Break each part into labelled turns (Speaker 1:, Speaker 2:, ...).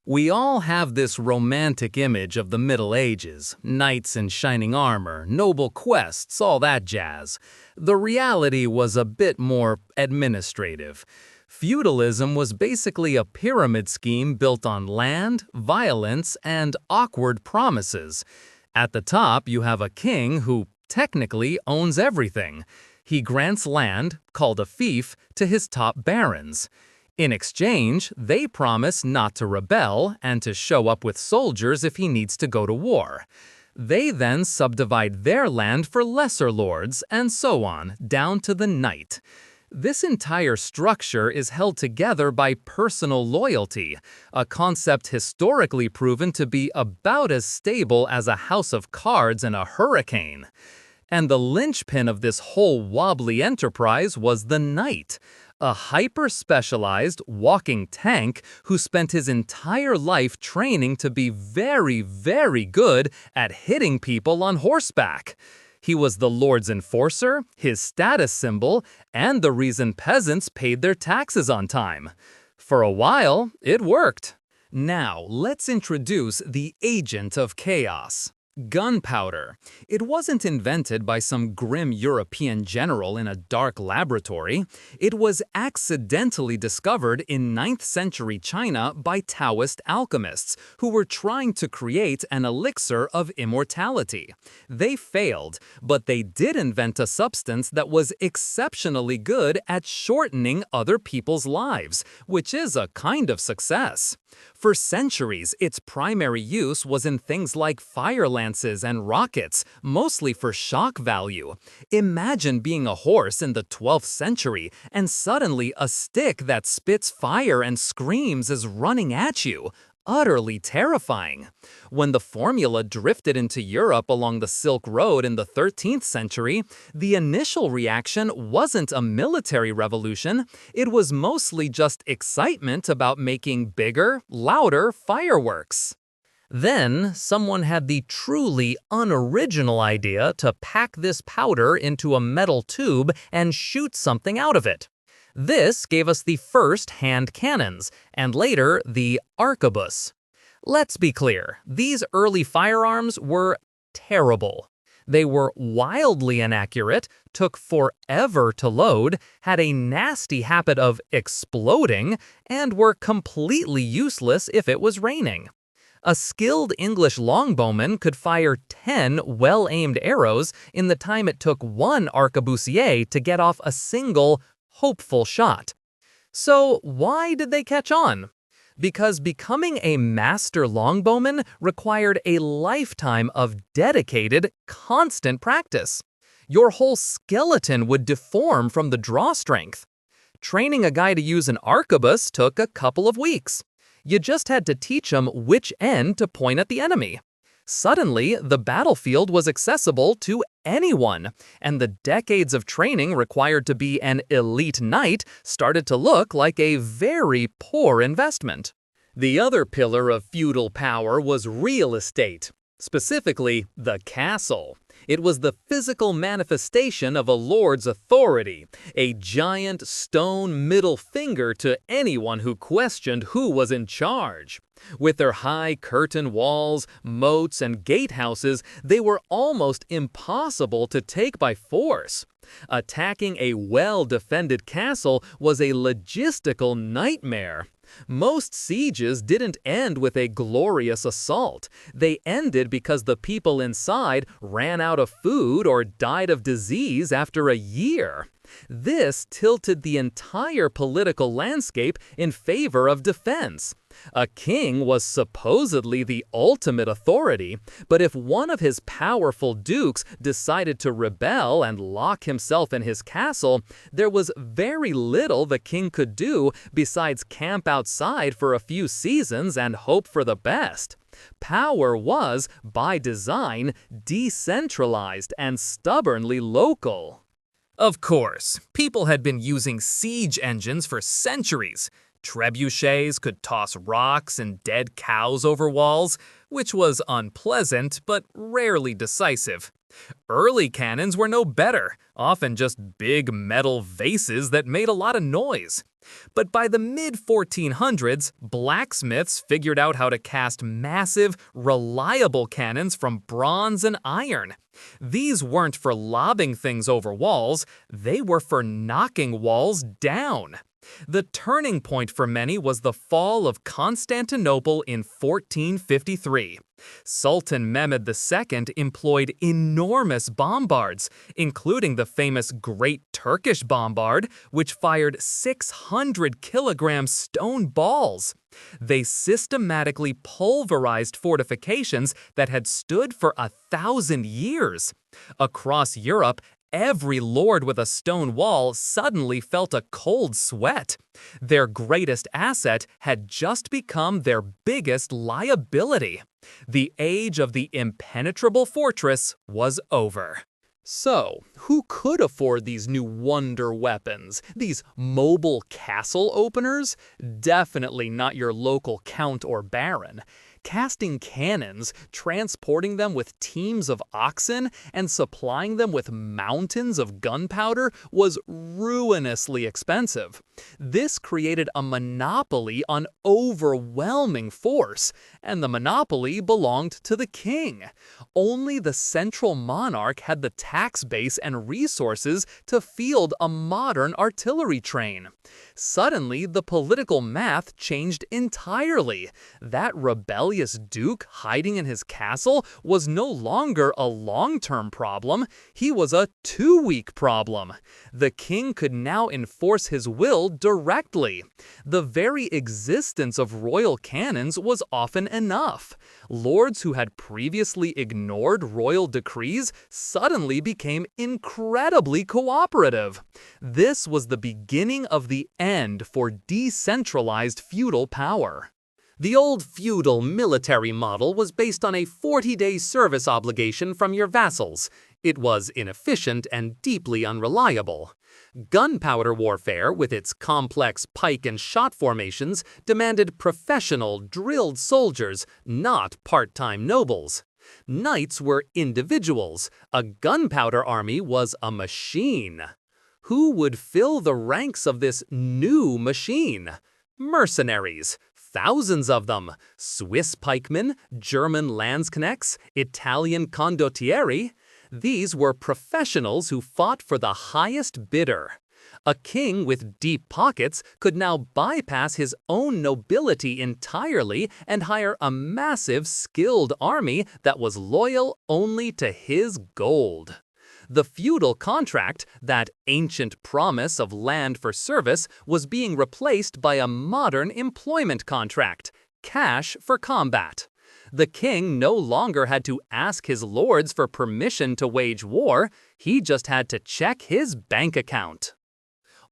Speaker 1: We all have this romantic image of the Middle Ages, knights in shining armor, noble quests, all that jazz. The reality was a bit more administrative. Feudalism was basically a pyramid scheme built on land, violence, and awkward promises. At the top, you have a king who technically owns everything. He grants land, called a fief, to his top barons. In exchange, they promise not to rebel and to show up with soldiers if he needs to go to war. They then subdivide their land for lesser lords, and so on, down to the knight. This entire structure is held together by personal loyalty, a concept historically proven to be about as stable as a house of cards in a hurricane. And the linchpin of this whole wobbly enterprise was the knight, a hyper-specialized walking tank who spent his entire life training to be very, very good at hitting people on horseback. He was the Lord's enforcer, his status symbol, and the reason peasants paid their taxes on time. For a while, it worked. Now, let's introduce the agent of chaos. Gunpowder. It wasn't invented by some grim European general in a dark laboratory. It was accidentally discovered in 9th century China by Taoist alchemists who were trying to create an elixir of immortality. They failed, but they did invent a substance that was exceptionally good at shortening other people's lives, which is a kind of success. For centuries, its primary use was in things like fire lances and rockets, mostly for shock value. Imagine being a horse in the 12th century and suddenly a stick that spits fire and screams is running at you. Utterly terrifying. When the formula drifted into Europe along the Silk Road in the 13th century, the initial reaction wasn't a military revolution, it was mostly just excitement about making bigger, louder fireworks. Then, someone had the truly unoriginal idea to pack this powder into a metal tube and shoot something out of it. This gave us the first hand cannons, and later the arquebus. Let's be clear, these early firearms were terrible. They were wildly inaccurate, took forever to load, had a nasty habit of exploding, and were completely useless if it was raining. A skilled English longbowman could fire 10 well-aimed arrows in the time it took one arquebusier to get off a single hopeful shot. So why did they catch on? Because becoming a master longbowman required a lifetime of dedicated, constant practice. Your whole skeleton would deform from the draw strength. Training a guy to use an arquebus took a couple of weeks. You just had to teach him which end to point at the enemy. Suddenly, the battlefield was accessible to anyone, and the decades of training required to be an elite knight started to look like a very poor investment. The other pillar of feudal power was real estate, specifically the castle. It was the physical manifestation of a lord's authority, a giant stone middle finger to anyone who questioned who was in charge. With their high curtain walls, moats, and gatehouses, they were almost impossible to take by force. Attacking a well-defended castle was a logistical nightmare. Most sieges didn't end with a glorious assault. They ended because the people inside ran out of food or died of disease after a year. This tilted the entire political landscape in favor of defense. A king was supposedly the ultimate authority, but if one of his powerful dukes decided to rebel and lock himself in his castle, there was very little the king could do besides camp outside for a few seasons and hope for the best. Power was, by design, decentralized and stubbornly local. Of course, people had been using siege engines for centuries. Trebuchets could toss rocks and dead cows over walls, which was unpleasant but rarely decisive. Early cannons were no better, often just big metal vases that made a lot of noise. But by the mid-1400s, blacksmiths figured out how to cast massive, reliable cannons from bronze and iron. These weren't for lobbing things over walls, they were for knocking walls down. The turning point for many was the fall of Constantinople in 1453. Sultan Mehmed II employed enormous bombards, including the famous Great Turkish Bombard, which fired 600-kilogram stone balls. They systematically pulverized fortifications that had stood for 1,000 years. Across Europe, every lord with a stone wall suddenly felt a cold sweat. Their greatest asset had just become their biggest liability. The age of the impenetrable fortress was over. So, who could afford these new wonder weapons, these mobile castle openers? Definitely not your local count or baron. Casting cannons, transporting them with teams of oxen, and supplying them with mountains of gunpowder was ruinously expensive. This created a monopoly on overwhelming force, and the monopoly belonged to the king. Only the central monarch had the tax base and resources to field a modern artillery train. Suddenly, the political math changed entirely. That rebellious duke hiding in his castle was no longer a long-term problem, he was a 2-week problem. The king could now enforce his will directly. The very existence of royal cannons was often enough. Lords who had previously ignored royal decrees suddenly became incredibly cooperative. This was the beginning of the end for decentralized feudal power. The old feudal military model was based on a 40-day service obligation from your vassals. It was inefficient and deeply unreliable. Gunpowder warfare, with its complex pike and shot formations, demanded professional, drilled soldiers, not part-time nobles. Knights were individuals. A gunpowder army was a machine. Who would fill the ranks of this new machine? Mercenaries. Thousands of them. Swiss pikemen, German landsknechts, Italian condottieri. These were professionals who fought for the highest bidder. A king with deep pockets could now bypass his own nobility entirely and hire a massive, skilled army that was loyal only to his gold. The feudal contract, that ancient promise of land for service, was being replaced by a modern employment contract, cash for combat. The king no longer had to ask his lords for permission to wage war, he just had to check his bank account.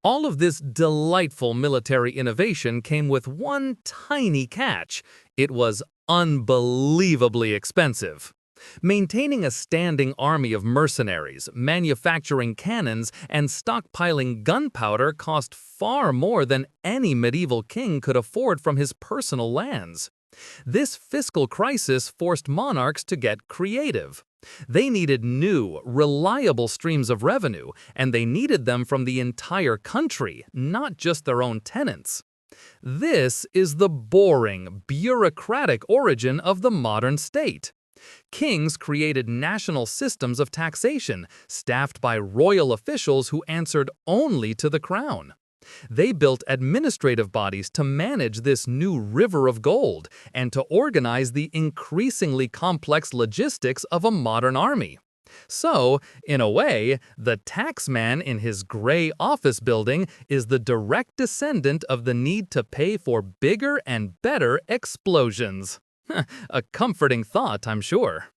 Speaker 1: All of this delightful military innovation came with one tiny catch. It was unbelievably expensive. Maintaining a standing army of mercenaries, manufacturing cannons, and stockpiling gunpowder cost far more than any medieval king could afford from his personal lands. This fiscal crisis forced monarchs to get creative. They needed new, reliable streams of revenue, and they needed them from the entire country, not just their own tenants. This is the boring, bureaucratic origin of the modern state. Kings created national systems of taxation, staffed by royal officials who answered only to the crown. They built administrative bodies to manage this new river of gold and to organize the increasingly complex logistics of a modern army. So, in a way, the taxman in his gray office building is the direct descendant of the need to pay for bigger and better explosions. A comforting thought, I'm sure.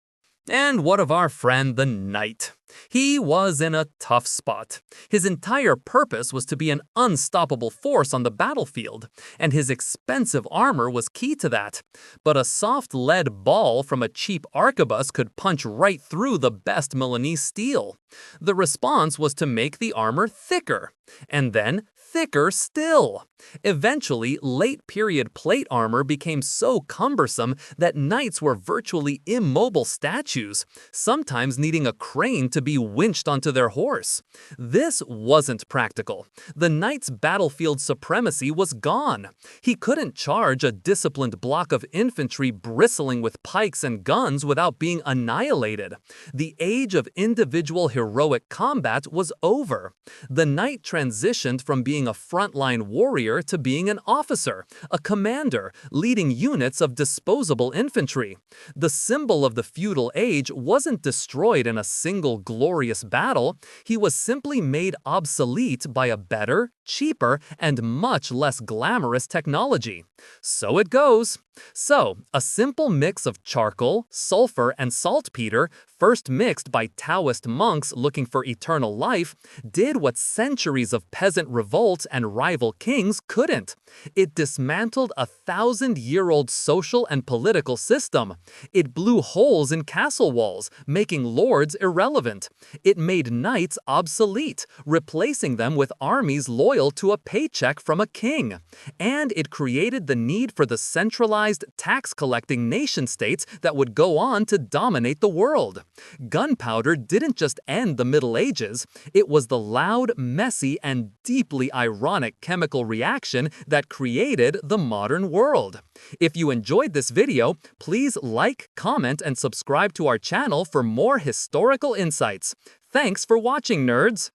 Speaker 1: And what of our friend the knight? He was in a tough spot. His entire purpose was to be an unstoppable force on the battlefield, and his expensive armor was key to that. But a soft lead ball from a cheap arquebus could punch right through the best Milanese steel. The response was to make the armor thicker, and then thicker still. Eventually, late-period plate armor became so cumbersome that knights were virtually immobile statues, sometimes needing a crane to be winched onto their horse. This wasn't practical. The knight's battlefield supremacy was gone. He couldn't charge a disciplined block of infantry bristling with pikes and guns without being annihilated. The age of individual heroic combat was over. The knight transitioned from being a frontline warrior to being an officer, a commander, leading units of disposable infantry. The symbol of the feudal age wasn't destroyed in a single glorious battle. He was simply made obsolete by a better, cheaper, and much less glamorous technology. So it goes. So, a simple mix of charcoal, sulfur, and saltpeter, first mixed by Taoist monks looking for eternal life, did what centuries of peasant revolts and rival kings couldn't. It dismantled a 1,000-year-old social and political system. It blew holes in castle walls, making lords irrelevant. It made knights obsolete, replacing them with armies loyal to a paycheck from a king. And it created the need for the centralized tax-collecting nation-states that would go on to dominate the world. Gunpowder didn't just end the Middle Ages, it was the loud, messy, and deeply ironic chemical reaction that created the modern world. If you enjoyed this video, please like, comment, and subscribe to our channel for more historical insights. Thanks for watching, nerds!